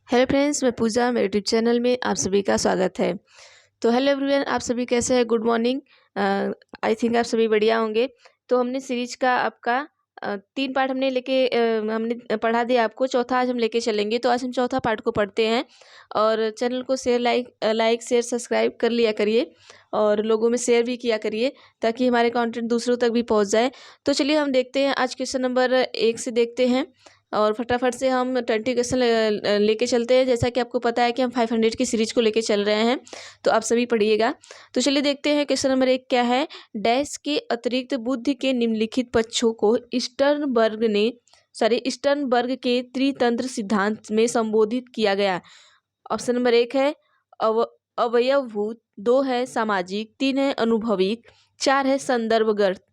Hello friends, मैं पूजा। मेरे YouTube channel में आप सभी का स्वागत है। तो हेलो एवरीवन, आप सभी कैसे हैं? Good morning. आई थिंक आप सभी बढ़िया होंगे। तो हमने सीरीज का आपका 3 पार्ट हमने पढ़ा दिया आपको। चौथा आज हम लेके चलेंगे। तो आज हम चौथा पार्ट को पढ़ते हैं। और चैनल को लाइक शेयर सब्सक्राइब कर लिया करिए और लोगों में शेयर भी किया करिए ताकि हमारे कंटेंट दूसरों तक भी पहुंच जाए। तो चलिए हम देखते हैं। आज क्वेश्चन नंबर 1 से देखते हैं और फटाफट से हम 20 क्वेश्चन लेके चलते हैं। जैसा कि आपको पता है कि हम 500 की सीरीज को लेके चल रहे हैं, तो आप सभी पढ़िएगा। तो चलिए देखते हैं क्वेश्चन नंबर 1 क्या है। डैश के अतिरिक्त बुद्धि के निम्नलिखित पक्षों को स्टर्नबर्ग के त्रितंत्र सिद्धांत में संबोधित किया गया। ऑप्शन नंबर 1 है अवयवभूत, 2 है सामाजिक, 3 है अनुभविक, 4 है संदर्भगत।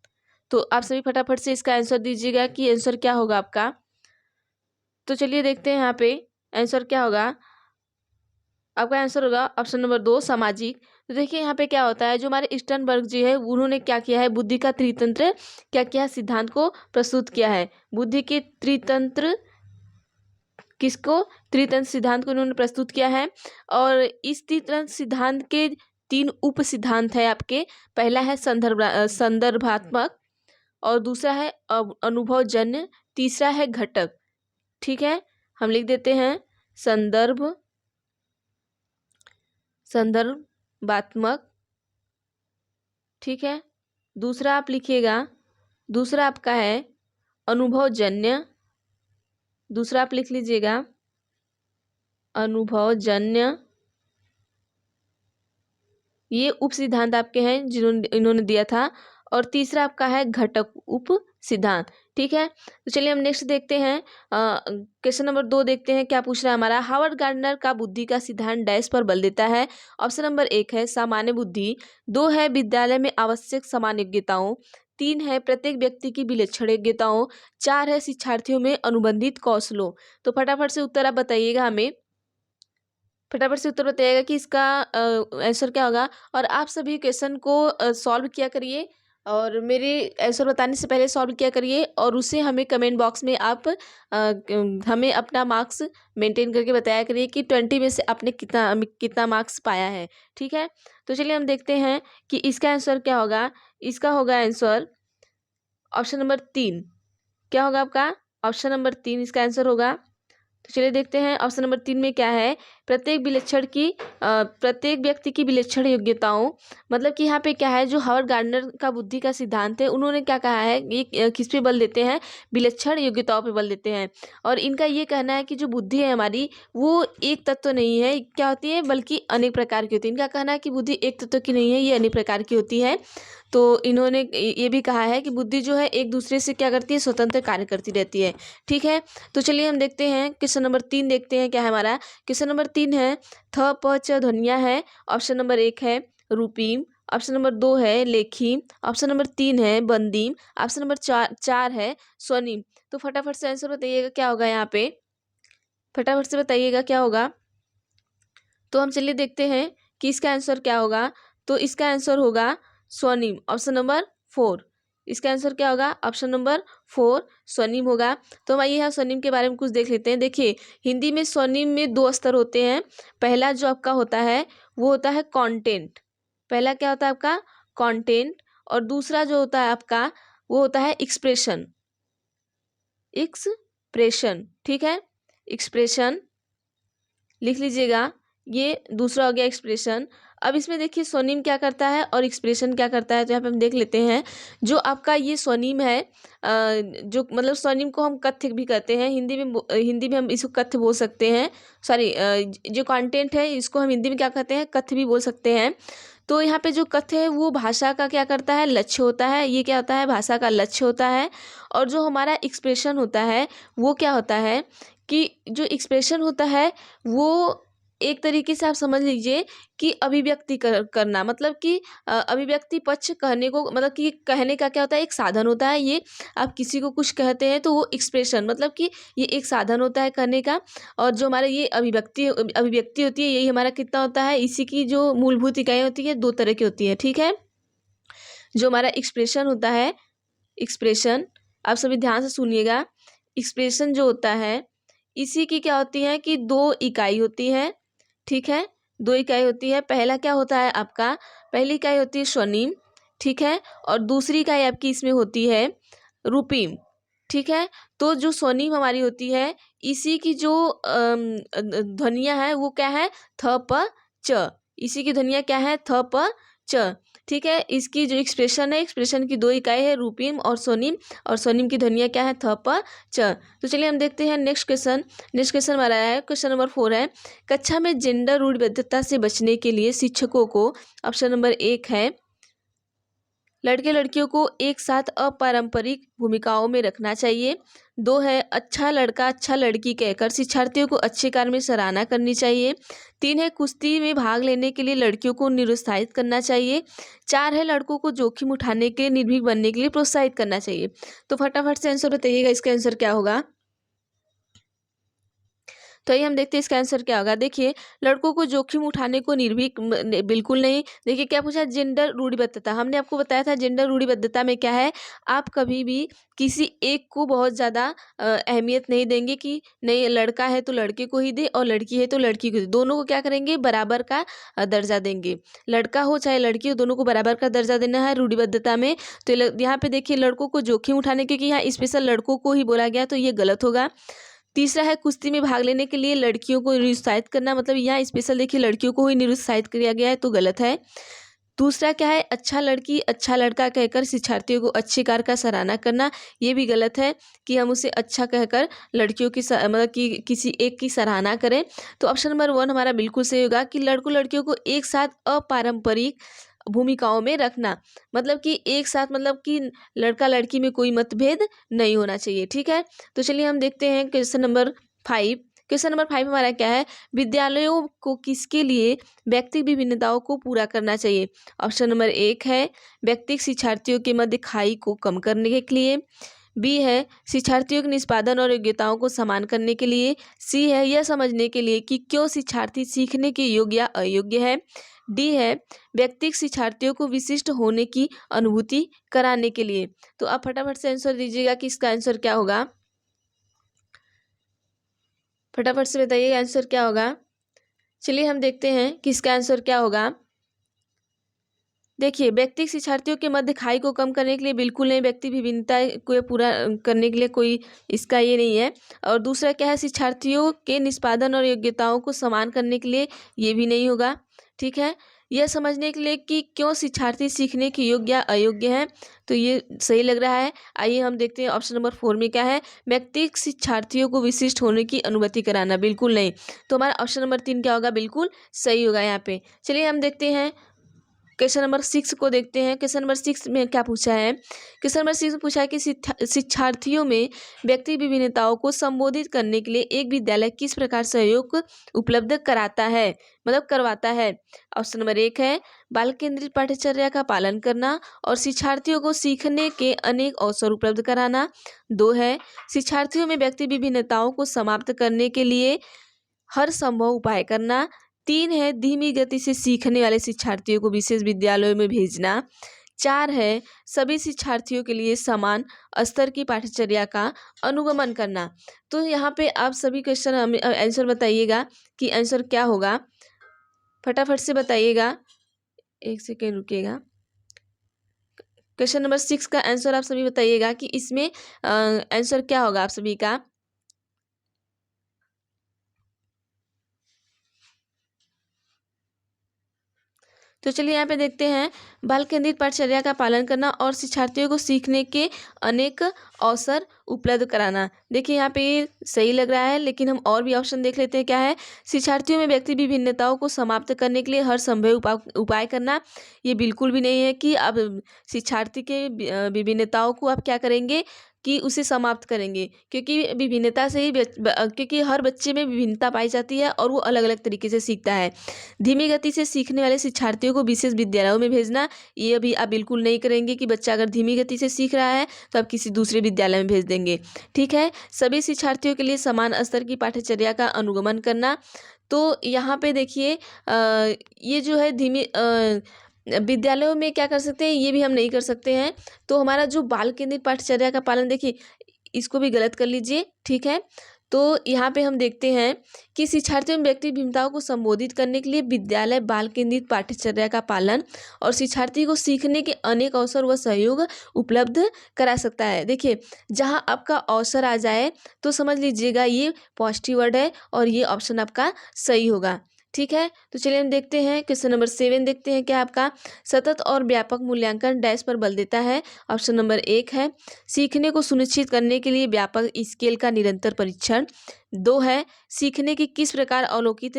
तो आप सभी फटाफट से इसका आंसर दीजिएगा कि आंसर क्या होगा आपका। तो चलिए देखते हैं यहाँ पे आंसर क्या होगा। आपका आंसर होगा ऑप्शन नंबर 2 सामाजिक। तो देखिए यहाँ पे क्या होता है, जो हमारे स्टर्नबर्ग जी है उन्होंने क्या किया है, बुद्धि का त्रितंत्र क्या किया सिद्धांत को प्रस्तुत किया है। बुद्धि के त्रितंत्र त्रितंत्र सिद्धांत को उन्होंने प्रस्तुत किया है। और इस त्रितंत्र सिद्धांत के 3 उप सिद्धांत है आपके। पहला है संदर्भात्मक, और दूसरा है अनुभवजन्य, तीसरा है घटक। ठीक है, हम लिख देते हैं संदर्भात्मक। ठीक है, दूसरा आप लिखिएगा, दूसरा आपका है अनुभवजन्य। दूसरा आप लिख लीजिएगा अनुभवजन्य। ये उप सिद्धांत आपके हैं इन्होंने दिया था। और तीसरा आपका है घटक उप सिद्धांत। ठीक है, तो चलिए हम नेक्स्ट देखते हैं। क्वेश्चन नंबर 2 देखते हैं क्या पूछ रहा है हमारा। हावर्ड गार्डनर का बुद्धि का सिद्धांत डैश पर बल देता है। ऑप्शन नंबर 1 है सामान्य बुद्धि, 2 है विद्यालय में आवश्यक समान योग्यताओं, 3 है प्रत्येक व्यक्ति की विलक्षण योग्यताओं, 4 है शिक्षार्थियों में अनुबंधित कौशलों। तो फटाफट से उत्तर आप बताइएगा हमें। फटाफट से उत्तर बताइएगा कि इसका आंसर क्या होगा। और आप सभी क्वेश्चन को सॉल्व किया करिए और मेरे आंसर बताने से पहले सॉल्व किया करिए, और उसे हमें कमेंट बॉक्स में आप हमें अपना मार्क्स मेंटेन करके बताया करिए कि 20 में से आपने कितना मार्क्स पाया है। ठीक है, तो चलिए हम देखते हैं कि इसका आंसर क्या होगा। इसका होगा आंसर ऑप्शन नंबर 3। क्या होगा आपका? ऑप्शन नंबर 3 इसका आंसर होगा। तो चलिए देखते हैं ऑप्शन नंबर 3 में क्या है। प्रत्येक व्यक्ति की विलक्षण योग्यताओं, मतलब कि यहाँ पे क्या है, जो हावर्ड गार्डनर का बुद्धि का सिद्धांत है उन्होंने क्या कहा है, ये किस पे बल देते हैं, विलक्षण योग्यताओं पे बल देते हैं। और इनका ये कहना है कि जो बुद्धि है हमारी वो एक तत्व नहीं है, क्या होती है, बल्कि अनेक प्रकार की होती है। इनका कहना है कि बुद्धि एक तत्व की नहीं है, ये अनेक प्रकार की होती है। तो इन्होंने ये भी कहा है कि बुद्धि जो है एक दूसरे से क्या करती है, स्वतंत्र कार्य करती रहती है। ठीक है, तो चलिए हम देखते हैं क्वेश्चन नंबर 3 देखते हैं क्या है हमारा। क्वेश्चन नंबर 3 है थ प च ध्वनियाँ है। ऑप्शन नंबर 1 है रूपीम, ऑप्शन नंबर 2 है लेखीम, ऑप्शन नंबर 3 है बंदीम, ऑप्शन नंबर 4 है स्वनिम। तो फटाफट से आंसर बताइएगा क्या होगा यहाँ पे। फटाफट से बताइएगा क्या होगा। तो हम चलिए देखते हैं कि इसका आंसर क्या होगा। तो इसका आंसर होगा स्वनिम, ऑप्शन नंबर 4। इसका आंसर क्या होगा? ऑप्शन नंबर 4 स्वनिम होगा। तो हम आइए यहाँ स्वनिम के बारे में कुछ देख लेते हैं। देखिए, हिंदी में स्वनिम में 2 स्तर होते हैं। पहला जो आपका होता है वो होता है कंटेंट। पहला क्या होता है आपका? कंटेंट। और दूसरा जो होता है आपका वो होता है एक्सप्रेशन। एक्सप्रेशन, ठीक है, एक्सप्रेशन लिख लीजिएगा। ये दूसरा हो गया एक्सप्रेशन। अब इसमें देखिए स्वनिम क्या करता है और एक्सप्रेशन क्या करता है, तो यहाँ पे हम देख लेते हैं। जो आपका ये स्वनिम है, जो मतलब स्वनिम को हम कथ्य भी कहते हैं। हिंदी में हम इसको कथ्य बोल सकते हैं। सॉरी, जो कंटेंट है इसको हम हिंदी में क्या कहते हैं, कथ्य भी बोल सकते हैं। तो यहाँ पे जो कथ्य है वो भाषा का क्या करता है, लक्ष्य होता है। ये क्या होता है, भाषा का लक्ष्य होता है। और जो हमारा एक्सप्रेशन होता है वो क्या होता है कि जो एक्सप्रेशन होता है वो एक तरीके से आप समझ लीजिए कि अभिव्यक्ति करना, मतलब कि अभिव्यक्ति पक्ष कहने को, मतलब कि कहने का क्या होता है, एक साधन होता है। ये आप किसी को कुछ कहते हैं तो वो एक्सप्रेशन, मतलब कि ये एक साधन होता है कहने का। और जो हमारा ये अभिव्यक्ति होती है, यही हमारा कितना होता है, इसी की जो मूलभूत इकाई होती है 2 तरह की होती है। ठीक है, जो हमारा एक्सप्रेशन होता है, एक्सप्रेशन, आप सभी ध्यान से सुनिएगा। एक्सप्रेशन जो होता है इसी की क्या होती है कि 2 इकाई होती है, ठीक है, 2 इकाई होती है। पहला क्या होता है आपका, पहली इकाई होती है स्वनिम, ठीक है, और दूसरी इकाई आपकी इसमें होती है रूपीम, ठीक है। तो जो स्वनिम हमारी होती है, इसी की जो ध्वनियाँ हैं वो क्या है, थ प च, इसी की ध्वनियाँ क्या है, थ प च, ठीक है। इसकी जो एक्सप्रेशन है, एक्सप्रेशन की 2 इकाई है, रूपीम और स्वनिम की ध्वनियाँ क्या है, थ प च। तो चलिए हम देखते हैं नेक्स्ट क्वेश्चन। नेक्स्ट क्वेश्चन हमारा है क्वेश्चन नंबर 4 है, कक्षा में जेंडर रूढ़िबद्धता से बचने के लिए शिक्षकों को, ऑप्शन नंबर 1 है, लड़के लड़कियों को एक साथ अपारंपरिक भूमिकाओं में रखना चाहिए। 2 है, अच्छा लड़का अच्छा लड़की कहकर शिक्षार्थियों को अच्छे कार्य में सराहना करनी चाहिए। 3 है, कुश्ती में भाग लेने के लिए लड़कियों को निरुत्साहित करना चाहिए। 4 है, लड़कों को जोखिम उठाने के निर्भीक बनने के लिए प्रोत्साहित करना चाहिए। तो फटाफट से आंसर बताइएगा, इसका आंसर क्या होगा। तो ये हम देखते हैं इसका आंसर क्या होगा। देखिए, लड़कों को जोखिम उठाने को निर्भीक बिल्कुल नहीं। देखिए क्या पूछा, जेंडर रूढ़िबद्धता। हमने आपको बताया था जेंडर रूढ़िबद्धता में क्या है, आप कभी भी किसी एक को बहुत ज़्यादा अहमियत नहीं देंगे कि नहीं लड़का है तो लड़के को ही दे और लड़की है तो लड़की को दे, दोनों को क्या करेंगे, बराबर का दर्जा देंगे। लड़का हो चाहे लड़की हो, दोनों को बराबर का दर्जा देना है रूढ़िबद्धता में। तो यहाँ पे देखिए लड़कों को जोखिम उठाने, क्योंकि यहाँ स्पेशल लड़कों को ही बोला गया, तो ये गलत होगा। तीसरा है, कुश्ती में भाग लेने के लिए लड़कियों को निरुत्साहित करना, मतलब यहाँ स्पेशल देखिए लड़कियों को ही निरुत्साहित किया गया है, तो गलत है। दूसरा क्या है, अच्छा लड़की अच्छा लड़का कहकर शिक्षार्थियों को अच्छे कार्य का सराहना करना, ये भी गलत है कि हम उसे अच्छा कहकर लड़कियों की मतलब कि किसी एक की सराहना करें। तो ऑप्शन नंबर 1 हमारा बिल्कुल सही होगा कि लड़कों लड़कियों को एक साथ अपारंपरिक भूमिकाओं में रखना, मतलब कि एक साथ, मतलब कि लड़का लड़की में कोई मतभेद नहीं होना चाहिए, ठीक है। तो चलिए हम देखते हैं क्वेश्चन नंबर 5। क्वेश्चन नंबर 5 हमारा क्या है, विद्यालयों को किसके लिए व्यक्तिगत विभिन्नताओं को पूरा करना चाहिए। ऑप्शन नंबर 1 है, व्यक्तिगत शिक्षार्थियों के मध्य खाई को कम करने के लिए। बी है, शिक्षार्थियों के निष्पादन और योग्यताओं को समान करने के लिए। सी है, यह समझने के लिए कि क्यों शिक्षार्थी सीखने के योग्य या अयोग्य है। डी है, व्यक्तिगत शिक्षार्थियों को विशिष्ट होने की अनुभूति कराने के लिए। तो आप फटाफट से आंसर दीजिएगा कि इसका आंसर क्या होगा। फटाफट से बताइए आंसर क्या होगा। चलिए हम देखते हैं कि इसका आंसर क्या होगा। देखिए, व्यक्तिगत शिक्षार्थियों के मध्य खाई को कम करने के लिए बिल्कुल नहीं, व्यक्ति विभिन्नता को पूरा करने के लिए कोई इसका ये नहीं है। और दूसरा क्या है, शिक्षार्थियों के निष्पादन और योग्यताओं को समान करने के लिए, ये भी नहीं होगा, ठीक है। यह समझने के लिए कि क्यों शिक्षार्थी सीखने के योग्य या अयोग्य हैं, तो ये सही लग रहा है। आइए हम देखते हैं ऑप्शन नंबर 4 में क्या है, व्यक्तिगत शिक्षार्थियों को विशिष्ट होने की अनुमति कराना, बिल्कुल नहीं। तो हमारा ऑप्शन नंबर 3 क्या होगा, बिल्कुल सही होगा यहाँ पे। चलिए हम देखते हैं क्वेश्चन नंबर 6 को देखते हैं। क्वेश्चन नंबर 6 में क्या पूछा है, क्वेश्चन नंबर 6 में पूछा है कि शिक्षार्थियों में व्यक्ति विभिन्नताओं को संबोधित करने के लिए एक विद्यालय किस प्रकार सहयोग उपलब्ध कराता है, मतलब करवाता है। ऑप्शन नंबर 1 है, बाल केंद्रित पाठ्यचर्या का पालन करना और शिक्षार्थियों को सीखने के अनेक अवसर उपलब्ध कराना। 2 है, शिक्षार्थियों में व्यक्ति विभिन्नताओं को समाप्त करने के लिए हर संभव उपाय करना। 3 है, धीमी गति से सीखने वाले शिक्षार्थियों को विशेष विद्यालयों में भेजना। 4 है, सभी शिक्षार्थियों के लिए समान स्तर की पाठ्यचर्या का अनुगमन करना। तो यहाँ पे आप सभी क्वेश्चन हमें आंसर बताइएगा कि आंसर क्या होगा। फटाफट से बताइएगा, 1 सेकेंड रुकिएगा। क्वेश्चन नंबर 6 का आंसर आप सभी बताइएगा कि इसमें आंसर क्या होगा आप सभी का। तो चलिए यहाँ पे देखते हैं, बाल केंद्रित पाठचर्या का पालन करना और शिक्षार्थियों को सीखने के अनेक अवसर उपलब्ध कराना। देखिए यहाँ पे ये सही लग रहा है, लेकिन हम और भी ऑप्शन देख लेते हैं। क्या है, शिक्षार्थियों में व्यक्ति विभिन्नताओं को समाप्त करने के लिए हर संभव उपाय करना, ये बिल्कुल भी नहीं है कि अब शिक्षार्थी के विभिन्नताओं को आप क्या करेंगे कि उसे समाप्त करेंगे, क्योंकि विभिन्नता से ही क्योंकि हर बच्चे में विभिन्नता पाई जाती है और वो अलग अलग तरीके से सीखता है। धीमी गति से सीखने वाले शिक्षार्थियों को विशेष विद्यालयों में भेजना, ये अभी आप बिल्कुल नहीं करेंगे कि बच्चा अगर धीमी गति से सीख रहा है तो आप किसी दूसरे विद्यालय में भेज देंगे, ठीक है। सभी शिक्षार्थियों के लिए समान स्तर की पाठ्यचर्या का अनुगमन करना। तो यहाँ पे देखिए ये जो है धीमी विद्यालयों में क्या कर सकते हैं, ये भी हम नहीं कर सकते हैं। तो हमारा जो बाल केंद्रित पाठचर्या का पालन, देखिए इसको भी गलत कर लीजिए, ठीक है। तो यहाँ पे हम देखते हैं कि शिक्षार्थियों में व्यक्ति भिन्नताओं को संबोधित करने के लिए विद्यालय बाल केंद्रित पाठ्यचर्या का पालन और शिक्षार्थी को सीखने के अनेक अवसर व सहयोग उपलब्ध करा सकता है। देखिए, जहाँ आपका अवसर आ जाए तो समझ लीजिएगा ये पॉजिटिव वर्ड है और ये ऑप्शन आपका सही होगा। ठीक है, तो चलिए हम देखते हैं क्वेश्चन नंबर 7 देखते हैं क्या आपका सतत और व्यापक मूल्यांकन डैश पर बल देता है। ऑप्शन नंबर 1 है सीखने को सुनिश्चित करने के लिए व्यापक स्केल का निरंतर परीक्षण। 2 है सीखने की किस प्रकार अवलोकित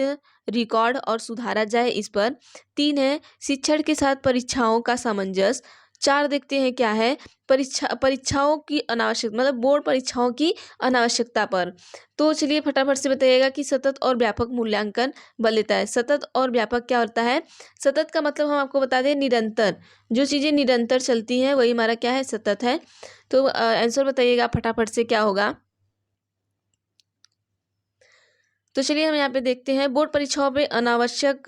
रिकॉर्ड और सुधारा जाए इस पर। 3 है शिक्षण के साथ परीक्षाओं का सामंजस्य। 4 देखते हैं क्या है परीक्षाओं की अनावश्यक मतलब बोर्ड परीक्षाओं की अनावश्यकता पर। तो चलिए फटाफट से बताइएगा कि सतत और व्यापक मूल्यांकन बल देता है। सतत और व्यापक क्या होता है? सतत का मतलब हम आपको बता दें निरंतर, जो चीज़ें निरंतर चलती हैं वही हमारा क्या है सतत है। तो आंसर बताइएगा फटाफट से क्या होगा। तो चलिए हम यहाँ पे देखते हैं बोर्ड परीक्षाओं पे अनावश्यक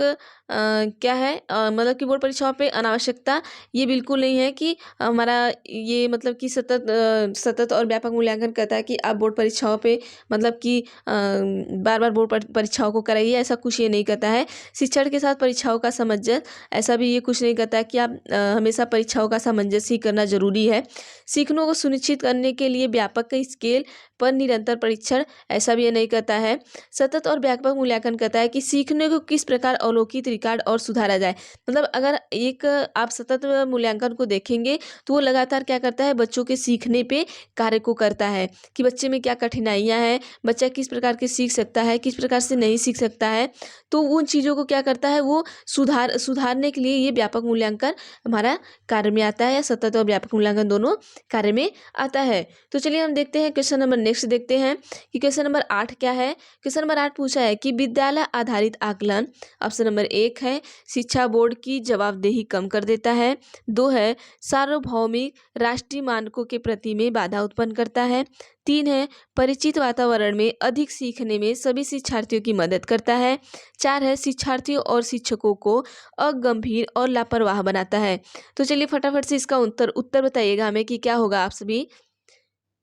क्या है मतलब कि बोर्ड परीक्षाओं पे अनावश्यकता ये बिल्कुल नहीं है कि हमारा ये मतलब कि सतत और व्यापक मूल्यांकन कहता है कि आप बोर्ड परीक्षाओं पे मतलब कि बार बार बोर्ड परीक्षाओं को कराइए, ऐसा कुछ ये नहीं कहता है। शिक्षण के साथ परीक्षाओं का सामंजस्य ऐसा भी ये कुछ नहीं कहता है कि आप हमेशा परीक्षाओं का सामंजस्य ही करना जरूरी है। सीखने को सुनिश्चित करने के लिए व्यापक स्केल पर निरंतर परीक्षण ऐसा भी ये नहीं कहता है। सतत और व्यापक मूल्यांकन कहता है कि सीखने को किस प्रकार अवलोकित रिकॉर्ड और सुधारा जाए। मतलब अगर एक आप सतत मूल्यांकन को देखेंगे तो वो लगातार क्या करता है बच्चों के सीखने पे कार्य को करता है कि बच्चे में क्या कठिनाइयाँ हैं, बच्चा किस प्रकार के सीख सकता है, किस प्रकार से नहीं सीख सकता है। तो उन चीज़ों को क्या करता है वो सुधारने के लिए ये व्यापक मूल्यांकन हमारा कार्य में आता है या सतत और व्यापक मूल्यांकन दोनों कार्य में आता है। तो चलिए हम देखते हैं क्वेश्चन नंबर नेक्स्ट देखते हैं कि क्वेश्चन नंबर 8 क्या है। क्वेश्चन नंबर 8 पूछा है कि विद्यालय आधारित आकलन। ऑप्शन नंबर 1 है शिक्षा बोर्ड की जवाबदेही कम कर देता है। 2 है सार्वभौमिक राष्ट्रीय मानकों के प्रति में बाधा उत्पन्न करता है। 3 है परिचित वातावरण में अधिक सीखने में सभी शिक्षार्थियों की मदद करता है। 4 है शिक्षार्थियों और शिक्षकों को अगंभीर और लापरवाह बनाता है। तो चलिए फटाफट से इसका उत्तर बताइएगा हमें कि क्या होगा। आप सभी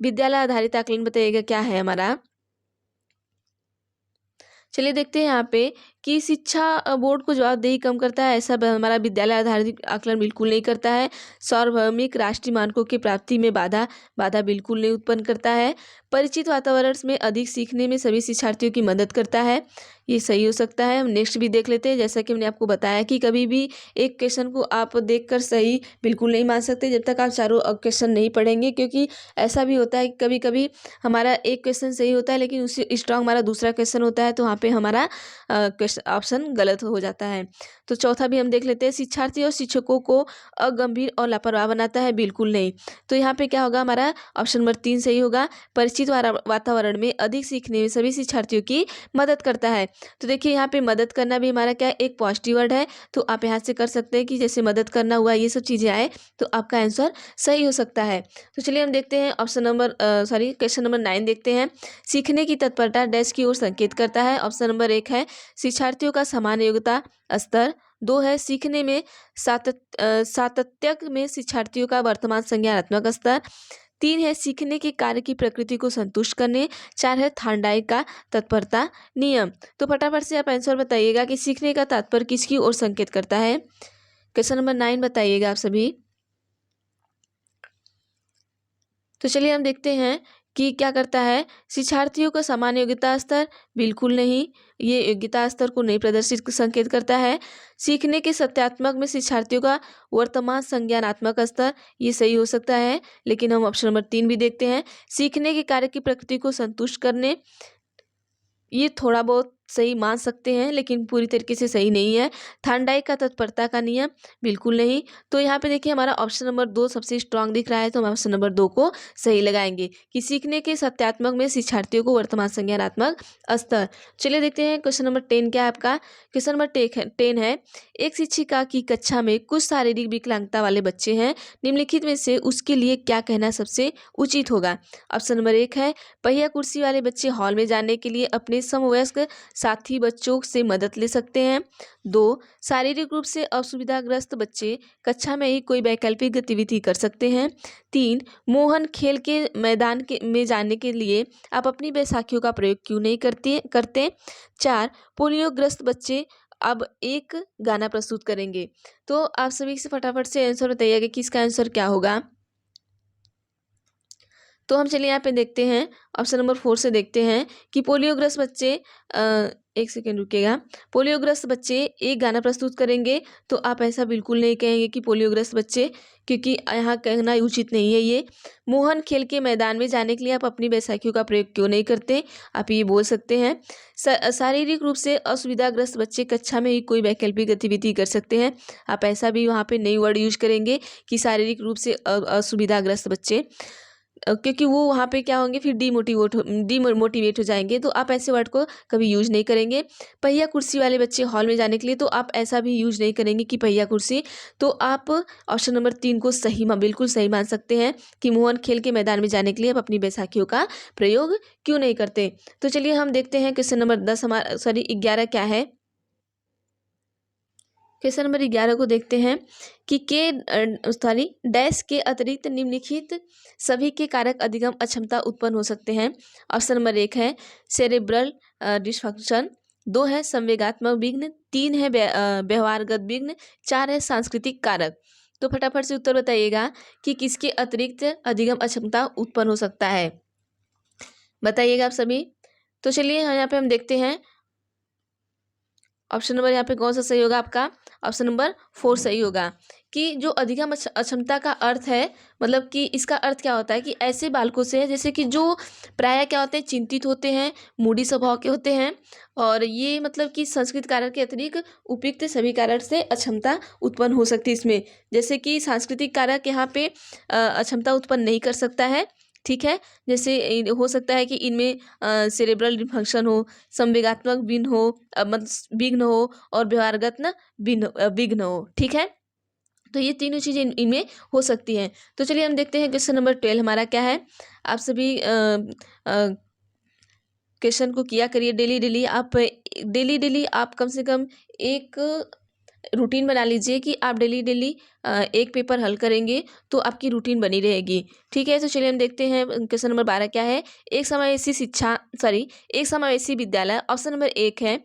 विद्यालय आधारित आकलन बताइएगा क्या है हमारा। चलिए देखते हैं यहाँ पे कि शिक्षा बोर्ड को जवाबदेही कम करता है, ऐसा हमारा विद्यालय आधारित आकलन बिल्कुल नहीं करता है। सार्वभौमिक राष्ट्रीय मानकों की प्राप्ति में बाधा बिल्कुल नहीं उत्पन्न करता है। परिचित वातावरण में अधिक सीखने में सभी शिक्षार्थियों की मदद करता है, ये सही हो सकता है। हम नेक्स्ट भी देख लेते हैं। जैसा कि मैंने आपको बताया कि कभी भी एक क्वेश्चन को आप देखकर सही बिल्कुल नहीं मान सकते जब तक आप चारों क्वेश्चन नहीं पढ़ेंगे, क्योंकि ऐसा भी होता है कि कभी कभी हमारा एक क्वेश्चन सही होता है लेकिन उससे स्ट्रांग हमारा दूसरा क्वेश्चन होता है, तो वहाँ पे हमारा ऑप्शन गलत हो जाता है। तो चौथा भी हम देख लेते हैं। शिक्षार्थी और शिक्षकों को अगंभीर और लापरवाह बनाता है, बिल्कुल नहीं। तो यहाँ पे क्या होगा हमारा ऑप्शन नंबर 3 सही होगा। परिचित वातावरण में अधिक सीखने में सभी शिक्षार्थियों की मदद करता है। तो देखिए यहाँ पे मदद करना भी हमारा क्या एक पॉजिटिव वर्ड है, तो आप यहाँ से कर सकते हैं कि जैसे मदद करना हुआ ये सब चीज़ें आए तो आपका आंसर सही हो सकता है। तो चलिए हम देखते हैं क्वेश्चन नंबर 9 देखते हैं। सीखने की तत्परता डैश की ओर संकेत करता है। ऑप्शन नंबर 1 है शिक्षार्थियों का समान योग्यता स्तर। 2 है सीखने में सातत्य में शिक्षार्थियों का वर्तमान संज्ञानात्मक स्तर। 3 है सीखने के कार्य की प्रकृति को संतुष्ट करने। 4 है थार्नडाइक का तत्परता नियम। तो फटाफट से आप आंसर बताइएगा कि सीखने का तात्पर्य किसकी ओर संकेत करता है। क्वेश्चन नंबर 9 बताइएगा आप सभी। तो चलिए हम देखते हैं कि क्या करता है। शिक्षार्थियों का समान योग्यता स्तर बिल्कुल नहीं, ये योग्यता स्तर को नहीं प्रदर्शित संकेत करता है। सीखने के सत्यात्मक में शिक्षार्थियों का वर्तमान संज्ञानात्मक स्तर, ये सही हो सकता है, लेकिन हम ऑप्शन नंबर 3 भी देखते हैं। सीखने के कार्य की प्रकृति को संतुष्ट करने, ये थोड़ा बहुत सही मान सकते हैं लेकिन पूरी तरीके से सही नहीं है। थार्नडाइक का तत्परता का नियम बिल्कुल नहीं। तो यहाँ पे देखिए हमारा ऑप्शन नंबर 2 सबसे स्ट्रांग दिख रहा है, तो हम ऑप्शन नंबर 2 को सही लगाएंगे कि सीखने के सत्यात्मक में शिक्षार्थियों को वर्तमान संज्ञानात्मक स्तर। चलिए देखते हैं क्वेश्चन नंबर 10 क्या है आपका। क्वेश्चन नंबर 10 है एक शिक्षिका की कक्षा में कुछ शारीरिक विकलांगता वाले बच्चे हैं, निम्नलिखित में से उसके लिए क्या कहना सबसे उचित होगा। ऑप्शन नंबर 1 है पहिया कुर्सी वाले बच्चे हॉल में जाने के लिए अपने समवयस्क साथी बच्चों से मदद ले सकते हैं। 2, शारीरिक रूप से असुविधाग्रस्त बच्चे कक्षा में ही कोई वैकल्पिक गतिविधि कर सकते हैं। 3, मोहन खेल के मैदान में जाने के लिए आप अपनी बैसाखियों का प्रयोग क्यों नहीं करते। 4, पोलियोग्रस्त बच्चे अब एक गाना प्रस्तुत करेंगे। तो आप सभी से फटाफट से आंसर बताइएगा कि इसका आंसर क्या होगा। तो हम चलिए यहाँ पे देखते हैं, ऑप्शन नंबर 4 से देखते हैं कि पोलियोग्रस्त बच्चे एक सेकेंड रुकिएगा। पोलियोग्रस्त बच्चे एक गाना प्रस्तुत करेंगे। तो आप ऐसा बिल्कुल नहीं कहेंगे कि पोलियोग्रस्त बच्चे, क्योंकि यहाँ कहना उचित नहीं है ये। मोहन खेल के मैदान में जाने के लिए आप अपनी बैसाखियों का प्रयोग क्यों नहीं करते, आप ये बोल सकते हैं। शारीरिक रूप से असुविधाग्रस्त बच्चे कक्षा में ही कोई वैकल्पिक गतिविधि कर सकते हैं। आप ऐसा भी वहाँ पे नई वर्ड यूज करेंगे कि शारीरिक रूप से असुविधाग्रस्त बच्चे, क्योंकि वो वहाँ पे क्या होंगे, फिर डीमोटिवेट हो जाएंगे। तो आप ऐसे वर्ड को कभी यूज नहीं करेंगे। पहिया कुर्सी वाले बच्चे हॉल में जाने के लिए, तो आप ऐसा भी यूज नहीं करेंगे कि पहिया कुर्सी। तो आप ऑप्शन नंबर 3 को बिल्कुल सही मान सकते हैं कि मोहन खेल के मैदान में जाने के लिए आप अपनी बैसाखियों का प्रयोग क्यों नहीं करते। तो चलिए हम देखते हैं क्वेश्चन नंबर 11 क्या है। क्वेश्चन नंबर 11 को देखते हैं कि डैश के अतिरिक्त निम्नलिखित सभी के कारक अधिगम अक्षमता उत्पन्न हो सकते हैं। ऑप्शन नंबर 1 है सेरेब्रल डिस्फंक्शन, 2 है संवेगात्मक विघ्न, 3 है व्यवहारगत विघ्न, 4 है सांस्कृतिक कारक। तो फटाफट से उत्तर बताइएगा कि किसके अतिरिक्त अधिगम अक्षमता उत्पन्न हो सकता है, बताइएगा आप सभी। तो चलिए यहाँ पे हम देखते हैं ऑप्शन नंबर यहाँ पे कौन सा सही होगा आपका। ऑप्शन नंबर 4 सही होगा कि जो अधिगम अक्षमता का अर्थ है, मतलब कि इसका अर्थ क्या होता है कि ऐसे बालकों से है जैसे कि जो प्रायः क्या होते हैं, चिंतित होते हैं, मूडी स्वभाव के होते हैं, और ये मतलब कि सांस्कृतिक कारक के अतिरिक्त उपयुक्त सभी कारक से अक्षमता उत्पन्न हो सकती है इसमें। जैसे कि सांस्कृतिक कारक यहाँ पे अक्षमता उत्पन्न नहीं कर सकता है, ठीक है। जैसे हो सकता है कि इनमें सेरेब्रल डिस्फंक्शन हो, संवेगात्मक विघ्न हो और व्यवहारगत विघ्न हो, ठीक है। तो ये तीनों चीज़ें इनमें हो सकती हैं। तो चलिए हम देखते हैं क्वेश्चन नंबर 12 हमारा क्या है। आप सभी क्वेश्चन को किया करिए डेली डेली आप कम से कम एक रूटीन बना लीजिए कि आप डेली एक पेपर हल करेंगे, तो आपकी रूटीन बनी रहेगी, ठीक है। तो चलिए हम देखते हैं क्वेश्चन नंबर 12 क्या है। एक समावेशी विद्यालय, ऑप्शन नंबर 1 है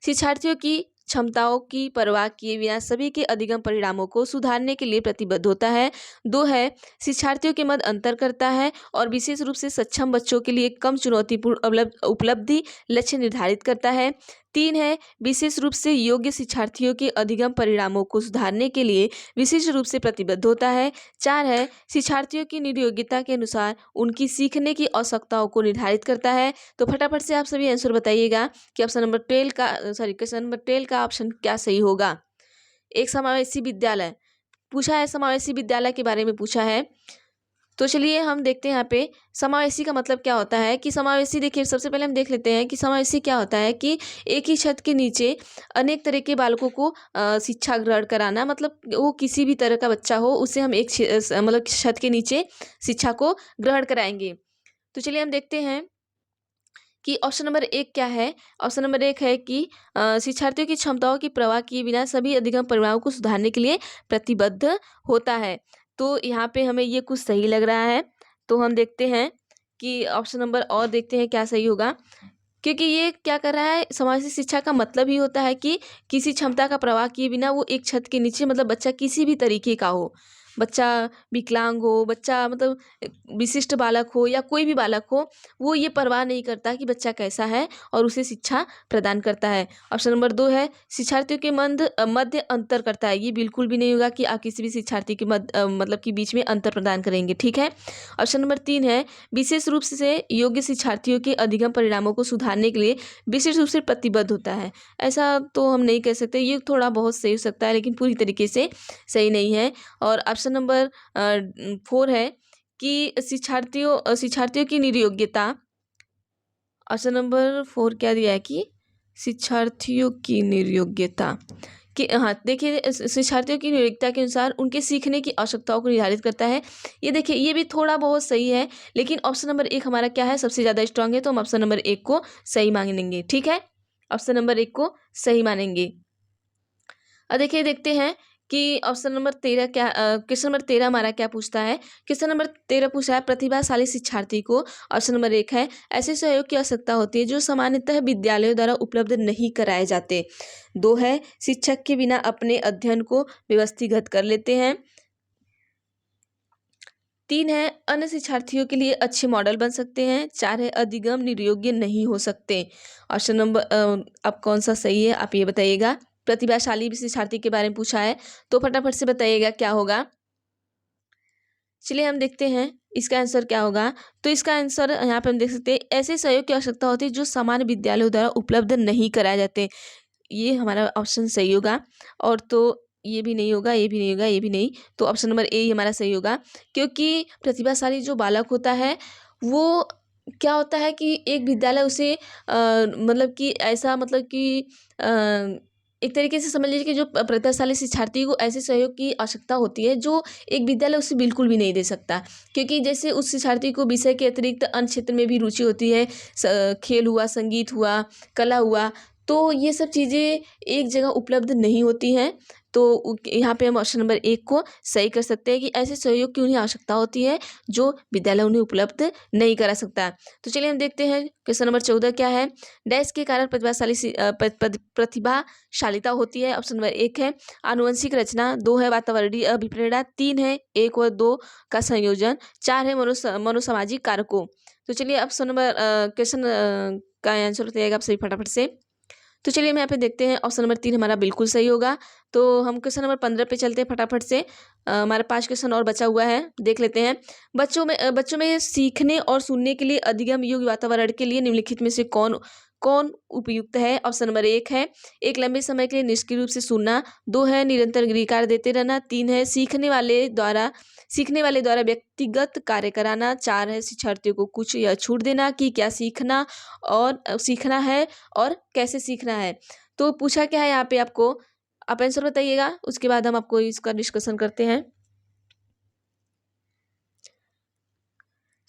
शिक्षार्थियों की क्षमताओं की परवाह किए बिना सभी के अधिगम परिणामों को सुधारने के लिए प्रतिबद्ध होता है। 2 है शिक्षार्थियों के मध्य अंतर करता है और विशेष रूप से सक्षम बच्चों के लिए कम चुनौतीपूर्ण उपलब्धि लक्ष्य निर्धारित करता है। 3 है विशेष रूप से योग्य शिक्षार्थियों के अधिगम परिणामों को सुधारने के लिए विशेष रूप से प्रतिबद्ध होता है। 4 है शिक्षार्थियों की नियोग्यता के अनुसार उनकी सीखने की आवश्यकताओं को निर्धारित करता है। तो फटाफट से आप सभी आंसर बताइएगा कि क्वेश्चन नंबर 12 का ऑप्शन क्या सही होगा। एक समावेशी विद्यालय पूछा है, समावेशी विद्यालय के बारे में पूछा है। तो चलिए हम देखते हैं यहाँ पे समावेशी का मतलब क्या होता है। कि समावेशी, देखिए सबसे पहले हम देख लेते हैं कि समावेशी क्या होता है। कि एक ही छत के नीचे अनेक तरह के बालकों को शिक्षा ग्रहण कराना, मतलब वो किसी भी तरह का बच्चा हो उसे हम एक मतलब छत के नीचे शिक्षा को ग्रहण कराएंगे। तो चलिए हम देखते हैं कि ऑप्शन नंबर 1 क्या है। ऑप्शन नंबर 1 है कि शिक्षार्थियों की क्षमताओं की परवाह किए बिना सभी अधिगम परिणामों को सुधारने के लिए प्रतिबद्ध होता है। तो यहाँ पे हमें ये कुछ सही लग रहा है। तो हम देखते हैं कि ऑप्शन नंबर और देखते हैं क्या सही होगा। क्योंकि ये क्या कर रहा है, समावेशी शिक्षा का मतलब ही होता है कि किसी क्षमता का प्रवाह किए बिना वो एक छत के नीचे, मतलब बच्चा किसी भी तरीके का हो, बच्चा विकलांग हो, बच्चा मतलब विशिष्ट बालक हो या कोई भी बालक हो, वो ये परवाह नहीं करता कि बच्चा कैसा है और उसे शिक्षा प्रदान करता है। ऑप्शन नंबर 2 है शिक्षार्थियों के मध्य अंतर करता है। ये बिल्कुल भी नहीं होगा कि आप किसी भी शिक्षार्थी के मतलब कि बीच में अंतर प्रदान करेंगे, ठीक है। ऑप्शन नंबर 3 है विशेष रूप से योग्य शिक्षार्थियों के अधिगम परिणामों को सुधारने के लिए विशेष रूप से प्रतिबद्ध होता है। ऐसा तो हम नहीं कह सकते, ये थोड़ा बहुत सही हो सकता है लेकिन पूरी तरीके से सही नहीं है। और ऑप्शन नंबर 4 है कि शिक्षार्थियों की नियोग्यता। ऑप्शन नंबर 4 क्या दिया है कि शिक्षार्थियों की नियोग्यता कि, हाँ देखिए, शिक्षार्थियों की नियोग्यता के अनुसार उनके सीखने की आवश्यकताओं को निर्धारित करता है। ये देखिए ये भी थोड़ा बहुत सही है, लेकिन ऑप्शन नंबर 1 हमारा क्या है, सबसे ज़्यादा स्ट्रांग है, तो हम ऑप्शन नंबर 1 को सही मांगेंगे, ठीक है। ऑप्शन नंबर 1 को सही मानेंगे। अब देखिए देखते हैं कि ऑप्शन नंबर 13 क्या क्वेश्चन नंबर 13 हमारा क्या पूछता है। क्वेश्चन नंबर 13 पूछा है प्रतिभाशाली शिक्षार्थी को, ऑप्शन नंबर 1 है ऐसे सहयोग की आवश्यकता होती है जो सामान्यतः विद्यालयों द्वारा उपलब्ध नहीं कराए जाते। 2 है शिक्षक के बिना अपने अध्ययन को व्यवस्थित कर लेते हैं। 3 है अन्य शिक्षार्थियों के लिए अच्छे मॉडल बन सकते हैं। 4 है अधिगम निर्योग्य नहीं हो सकते। ऑप्शन नंबर अब कौन सा सही है आप ये बताइएगा। प्रतिभाशाली शिक्षार्थी के बारे में पूछा है तो फटाफट से बताइएगा क्या होगा। चलिए हम देखते हैं इसका आंसर क्या होगा। तो इसका आंसर यहाँ पे हम देख सकते हैं ऐसे सहयोग की आवश्यकता होती है जो सामान्य विद्यालयों द्वारा उपलब्ध नहीं कराए जाते। ये हमारा ऑप्शन सही होगा। और तो ये भी नहीं होगा, ये भी नहीं होगा, ये भी नहीं, तो ऑप्शन नंबर ए ही हमारा सही होगा। क्योंकि प्रतिभाशाली जो बालक होता है वो क्या होता है कि एक विद्यालय उसे मतलब कि ऐसा मतलब कि एक तरीके से समझ लीजिए कि जो प्रतिभाशाली शिक्षार्थी को ऐसे सहयोग की आवश्यकता होती है जो एक विद्यालय उसे बिल्कुल भी नहीं दे सकता। क्योंकि जैसे उस शिक्षार्थी को विषय के अतिरिक्त अन्य क्षेत्र में भी रुचि होती है, खेल हुआ, संगीत हुआ, कला हुआ, तो ये सब चीज़ें एक जगह उपलब्ध नहीं होती हैं। तो यहाँ पे हम ऑप्शन नंबर 1 को सही कर सकते हैं कि ऐसे सहयोग की उन्हें आवश्यकता होती है जो विद्यालय उन्हें उपलब्ध नहीं करा सकता। तो चलिए हम देखते हैं क्वेश्चन नंबर 14 क्या है। डैश के कारण प्रतिभाशालिता होती है। ऑप्शन नंबर 1 है आनुवंशिक रचना, 2 है वातावरणीय अभिप्रेरणा, 3 है 1 और 2 का संयोजन, 4 है मनोसामाजिक कारकों। तो चलिए ऑप्शन नंबर क्वेश्चन का आंसर बताइएगा आप सभी फटाफट से। तो चलिए हम यहाँ पे देखते हैं ऑप्शन नंबर 3 हमारा बिल्कुल सही होगा। तो हम क्वेश्चन नंबर 15 पे चलते हैं फटाफट से। हमारा 5 क्वेश्चन और बचा हुआ है, देख लेते हैं। बच्चों में सीखने और सुनने के लिए अधिगम योग्य वातावरण के लिए निम्नलिखित में से कौन कौन उपयुक्त है। ऑप्शन नंबर 1 है एक लंबे समय के लिए निष्क्रिय रूप से सुनना, 2 है निरंतर गृहकार्य देते रहना, 3 है सीखने वाले द्वारा व्यक्तिगत कार्य कराना, 4 है शिक्षार्थियों को कुछ या छूट देना कि क्या सीखना है और कैसे सीखना है। तो पूछा क्या है यहाँ पे आपको, आप आंसर बताइएगा, उसके बाद हम आपको इसका डिस्कशन करते हैं।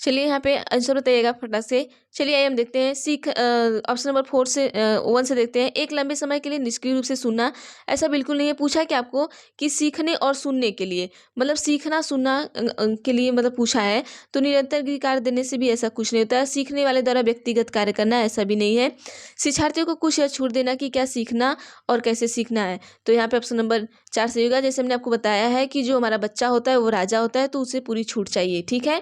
चलिए यहाँ पे आंसर बताइएगा फटाक से। चलिए आइए हम देखते हैं ऑप्शन नंबर 1 से देखते हैं। एक लंबे समय के लिए निष्क्रिय रूप से सुनना, ऐसा बिल्कुल नहीं है। पूछा क्या आपको कि सीखने और सुनने के लिए, मतलब सीखना सुनना के लिए मतलब पूछा है। तो निरंतर कार्य देने से भी ऐसा कुछ नहीं होता है। सीखने वाले द्वारा व्यक्तिगत कार्य करना ऐसा भी नहीं है। शिक्षार्थियों को कुछ या छूट देना कि क्या सीखना और कैसे सीखना है। तो यहाँ पे ऑप्शन नंबर 4 सही होगा। जैसे हमने आपको बताया है कि जो हमारा बच्चा होता है वो राजा होता है, तो उसे पूरी छूट चाहिए, ठीक है।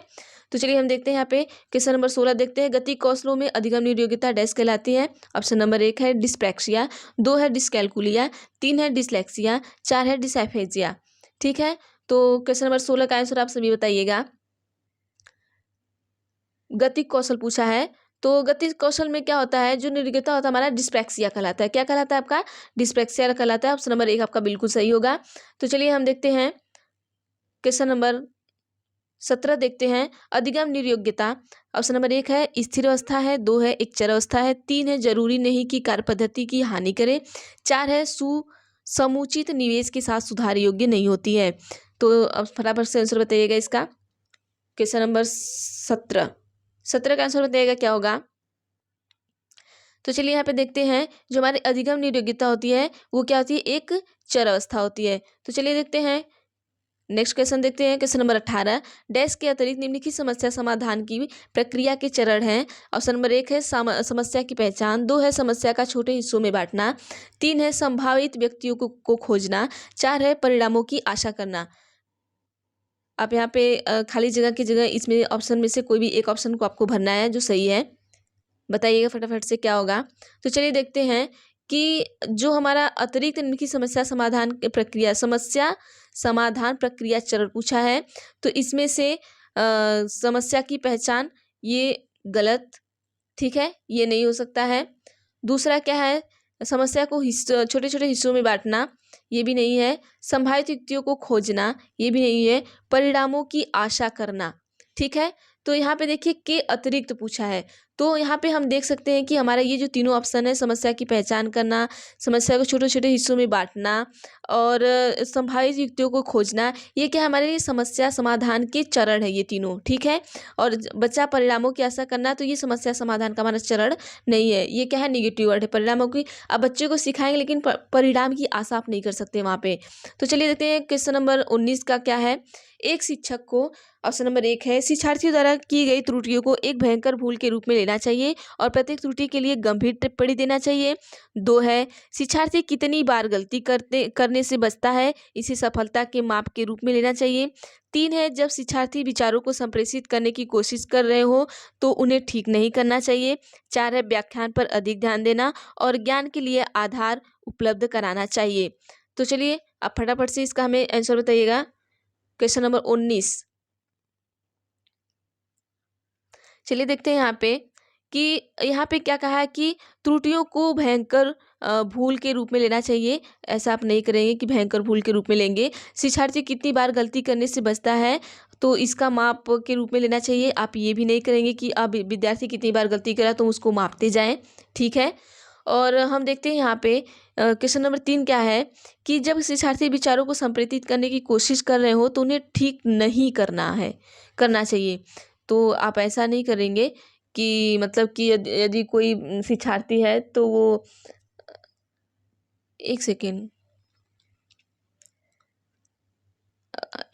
तो चलिए हम देखते हैं यहाँ पे क्वेश्चन नंबर 16 देखते हैं। गति कौशलों में अधिगम निर्योग्यता डैश कहलाती है। ऑप्शन नंबर 1 है डिस्प्रैक्सिया, 2 है डिस्कैल्कुलिया, 3 है डिसलेक्सिया, 4 है डिसएफेजिया, ठीक है। तो क्वेश्चन नंबर 16 का आंसर आप सभी बताइएगा। गति कौशल पूछा है, तो गति कौशल में क्या होता है, जो निर्योग्यता होता है हमारा डिस्प्रैक्सिया कहलाता है। क्या कहलाता है आपका, डिस्प्रैक्सिया कहलाता है। ऑप्शन नंबर 1 आपका बिल्कुल सही होगा। तो चलिए हम देखते हैं क्वेश्चन नंबर 17 देखते हैं। अधिगम निर्योग्यता, ऑप्शन नंबर 1 है स्थिर अवस्था है, 2 है एक चर अवस्था है, 3 है जरूरी नहीं कि कार्य पद्धति की हानि करे, 4 है समुचित निवेश के साथ सुधार योग्य नहीं होती है। तो अब फटाफट से आंसर बताइएगा इसका। क्वेश्चन नंबर 17 का आंसर बताइएगा क्या होगा। तो चलिए यहाँ पे देखते हैं जो हमारी अधिगम निर्योग्यता होती है वो क्या होती है, एक चर अवस्था होती है। तो चलिए देखते हैं नेक्स्ट क्वेश्चन देखते हैं। क्वेश्चन नंबर 18, डैश के अतिरिक्त निम्नलिखित समस्या समाधान की प्रक्रिया के चरण हैं। ऑप्शन नंबर 1 है समस्या की पहचान, 2 है समस्या का छोटे हिस्सों में बांटना, 3 है संभावित व्यक्तियों को खोजना, 4 है परिणामों की आशा करना। आप यहाँ पे खाली जगह की जगह इसमें ऑप्शन में से कोई भी एक ऑप्शन को आपको भरना है जो सही है। बताइएगा फटाफट से क्या होगा। तो चलिए देखते हैं कि जो हमारा अतिरिक्त निम्नलिखित समस्या समाधान प्रक्रिया चरण पूछा है, तो इसमें से समस्या की पहचान ये गलत, ठीक है, ये नहीं हो सकता है। दूसरा क्या है, समस्या को छोटे छोटे हिस्सों में बांटना, ये भी नहीं है। संभावित युक्तियों को खोजना, ये भी नहीं है। परिणामों की आशा करना, ठीक है। तो यहाँ पे देखिए के अतिरिक्त पूछा है, तो यहाँ पे हम देख सकते हैं कि हमारा ये जो तीनों ऑप्शन है, समस्या की पहचान करना, समस्या को छोटे-छोटे हिस्सों में बाँटना और संभावित युक्तियों को खोजना, ये क्या है हमारे लिए समस्या समाधान के चरण है ये तीनों, ठीक है? और बचा परिणामों की आशा करना, तो ये समस्या समाधान का हमारा चरण नहीं है, ये क्या है नेगेटिव वर्ड है। परिणामों की आप बच्चे को सिखाएँगे लेकिन परिणाम की आशा आप नहीं कर सकते वहाँ पे। तो चलिए देखते हैं क्वेश्चन नंबर 19 का क्या है। एक शिक्षक को ऑप्शन नंबर 1 है, शिक्षार्थियों द्वारा की गई त्रुटियों को एक भयंकर भूल के रूप में लेना चाहिए और प्रत्येक त्रुटि के लिए गंभीर टिप्पणी देना चाहिए। 2 है, शिक्षार्थी कितनी बार गलती करने से बचता है, इसे सफलता के माप के रूप में लेना चाहिए। 3 है, जब शिक्षार्थी विचारों को संप्रेषित करने की कोशिश कर रहे हो तो उन्हें ठीक नहीं करना चाहिए। 4 है, व्याख्यान पर अधिक ध्यान देना और ज्ञान के लिए आधार उपलब्ध कराना चाहिए। तो चलिए आप फटाफट से इसका हमें आंसर बताइएगा। Question number 19। चलिए देखते हैं यहाँ पे कि यहाँ पे क्या कहा है कि त्रुटियों को भयंकर भूल के रूप में लेना चाहिए। ऐसा आप नहीं करेंगे कि भयंकर भूल के रूप में लेंगे। शिक्षार्थी कितनी बार गलती करने से बचता है, तो इसका माप के रूप में लेना चाहिए। आप ये भी नहीं करेंगे कि अब विद्यार्थी कितनी बार गलती करा तो उसको मापते जाएँ, ठीक है? और हम देखते हैं यहाँ पे क्वेश्चन नंबर 3 क्या है कि जब शिक्षार्थी विचारों को संप्रेषित करने की कोशिश कर रहे हो तो उन्हें ठीक नहीं करना चाहिए। तो आप ऐसा नहीं करेंगे कि मतलब कि यदि यदि कोई शिक्षार्थी है तो वो 1 सेकंड।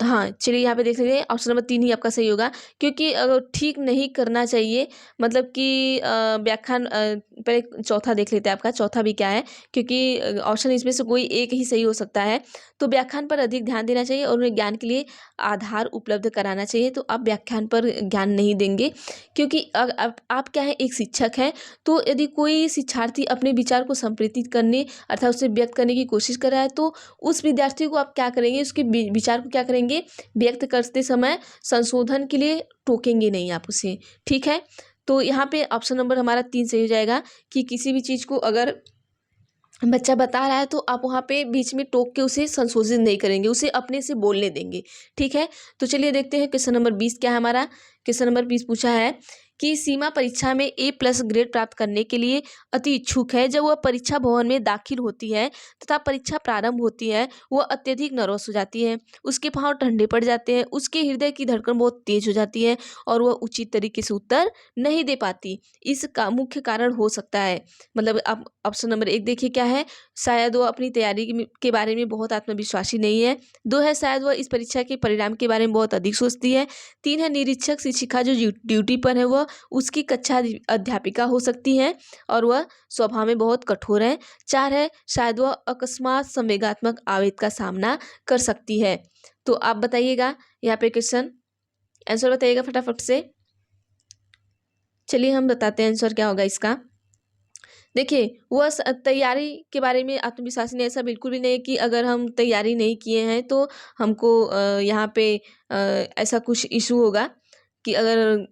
हाँ, चलिए यहाँ पे देख सकते हैं ऑप्शन नंबर 3 ही आपका सही होगा क्योंकि ठीक नहीं करना चाहिए मतलब कि व्याख्यान पहले चौथा देख लेते हैं आपका चौथा भी क्या है क्योंकि ऑप्शन इसमें से कोई एक ही सही हो सकता है। तो व्याख्यान पर अधिक ध्यान देना चाहिए और उन्हें ज्ञान के लिए आधार उपलब्ध कराना चाहिए। तो आप व्याख्यान पर ज्ञान नहीं देंगे क्योंकि आप क्या है एक शिक्षक हैं, तो यदि कोई शिक्षार्थी अपने विचार को संप्रेषित करने अर्थात उसे व्यक्त करने की कोशिश कर रहा है तो उस विद्यार्थी को आप क्या करेंगे, उसके विचार को क्या करेंगे, व्यक्त करते समय संशोधन के लिए टोकेंगे नहीं आप उसे, ठीक है? तो यहाँ पे ऑप्शन नंबर हमारा 3 सही हो जाएगा कि किसी भी चीज़ को अगर बच्चा बता रहा है तो आप वहाँ पे बीच में टोक के उसे संशोधित नहीं करेंगे, उसे अपने से बोलने देंगे, ठीक है? तो चलिए देखते हैं क्वेश्चन नंबर 20 क्या है हमारा। क्वेश्चन नंबर 20 पूछा है कि सीमा परीक्षा में A+ ग्रेड प्राप्त करने के लिए अति इच्छुक है। जब वह परीक्षा भवन में दाखिल होती है तथा परीक्षा प्रारंभ होती है, वह अत्यधिक नर्वस हो जाती है, उसके पाँव ठंडे पड़ जाते हैं, उसके हृदय की धड़कन बहुत तेज हो जाती है और वह उचित तरीके से उत्तर नहीं दे पाती। इसका मुख्य कारण हो सकता है, मतलब आप ऑप्शन नंबर 1 देखिए क्या है, शायद वो अपनी तैयारी के बारे में बहुत आत्मविश्वासी नहीं है। 2 है, शायद वह इस परीक्षा के परिणाम के बारे में बहुत अधिक सोचती है। 3 है, निरीक्षक शिक्षिका जो ड्यूटी पर है वह उसकी कक्षा अध्यापिका हो सकती हैं और वह स्वभाव में बहुत कठोर है। 4 है, शायद वह अकस्मात संवेगात्मक आवेग का सामना कर सकती है। तो आप बताइएगा यहाँ पे क्वेश्चन आंसर बताइएगा फटाफट से। चलिए हम बताते हैं आंसर क्या होगा इसका। देखिए, वह तैयारी के बारे में आत्मविश्वासी नहीं, ऐसा बिल्कुल भी नहीं है कि अगर हम तैयारी नहीं किए हैं तो हमको यहाँ पे ऐसा कुछ इश्यू होगा कि अगर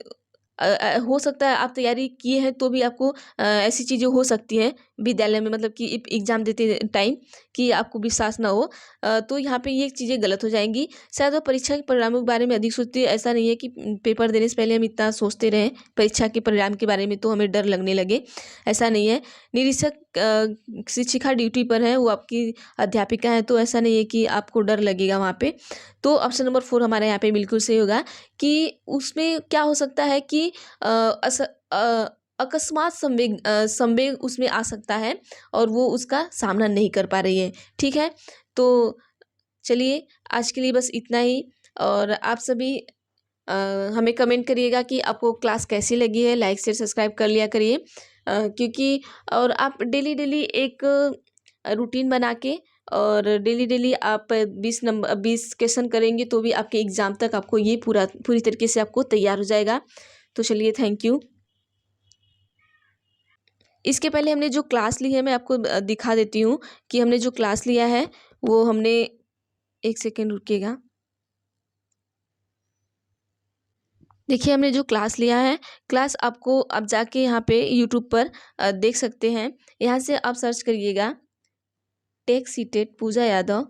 हो सकता है आप तैयारी किए हैं तो भी आपको ऐसी चीज़ें हो सकती हैं विद्यालय में, मतलब कि एग्ज़ाम देते टाइम कि आपको विश्वास ना हो। तो यहाँ पे ये चीज़ें गलत हो जाएँगी। शायद वो परीक्षा के परिणामों के बारे में अधिक सोचती है, ऐसा नहीं है कि पेपर देने से पहले हम इतना सोचते रहें परीक्षा के परिणाम के बारे में तो हमें डर लगने लगे, ऐसा नहीं है। निरीक्षक शिक्षिका ड्यूटी पर है, वो आपकी अध्यापिका हैं, तो ऐसा नहीं है कि आपको डर लगेगा वहाँ पे। तो ऑप्शन नंबर 4 हमारे यहाँ पे बिल्कुल सही होगा कि उसमें क्या हो सकता है कि अकस्मात संवेग उसमें आ सकता है और वो उसका सामना नहीं कर पा रही है, ठीक है? तो चलिए आज के लिए बस इतना ही और आप सभी हमें कमेंट करिएगा कि आपको क्लास कैसी लगी है, लाइक शेयर सब्सक्राइब कर लिया करिए क्योंकि और आप डेली एक रूटीन बना के और डेली आप 20 क्वेश्चन करेंगे तो भी आपके एग्ज़ाम तक आपको ये पूरी तरीके से आपको तैयार हो जाएगा। तो चलिए थैंक यू। इसके पहले हमने जो क्लास ली है मैं आपको दिखा देती हूँ कि हमने जो क्लास लिया है वो हमने 1 सेकंड रुकिएगा। देखिए हमने जो क्लास लिया है, क्लास आपको आप जाके यहाँ पे यूट्यूब पर देख सकते हैं। यहाँ से आप सर्च करिएगा टेक सीटेड पूजा यादव,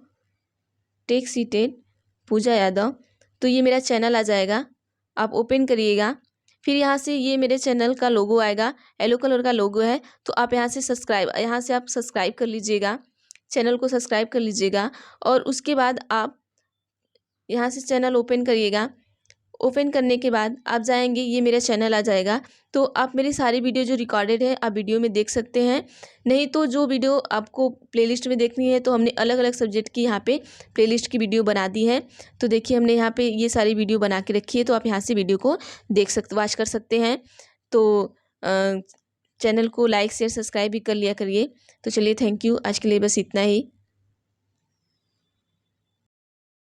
टेक सीटेड पूजा यादव, तो ये मेरा चैनल आ जाएगा। आप ओपन करिएगा, फिर यहाँ से ये मेरे चैनल का लोगो आएगा, येलो कलर का लोगो है। तो आप यहाँ से आप सब्सक्राइब कर लीजिएगा, चैनल को सब्सक्राइब कर लीजिएगा। और उसके बाद आप यहाँ से चैनल ओपन करिएगा। ओपन करने के बाद आप जाएंगे, ये मेरा चैनल आ जाएगा। तो आप मेरी सारी वीडियो जो रिकॉर्डेड है आप वीडियो में देख सकते हैं। नहीं तो जो वीडियो आपको प्लेलिस्ट में देखनी है, तो हमने अलग अलग सब्जेक्ट की यहाँ पे प्लेलिस्ट की वीडियो बना दी है। तो देखिए हमने यहाँ पे ये सारी वीडियो बना के रखी है, तो आप यहाँ से वीडियो को वॉच कर सकते हैं। तो चैनल को लाइक शेयर सब्सक्राइब भी कर लिया करिए। तो चलिए, थैंक यू, आज के लिए बस इतना ही।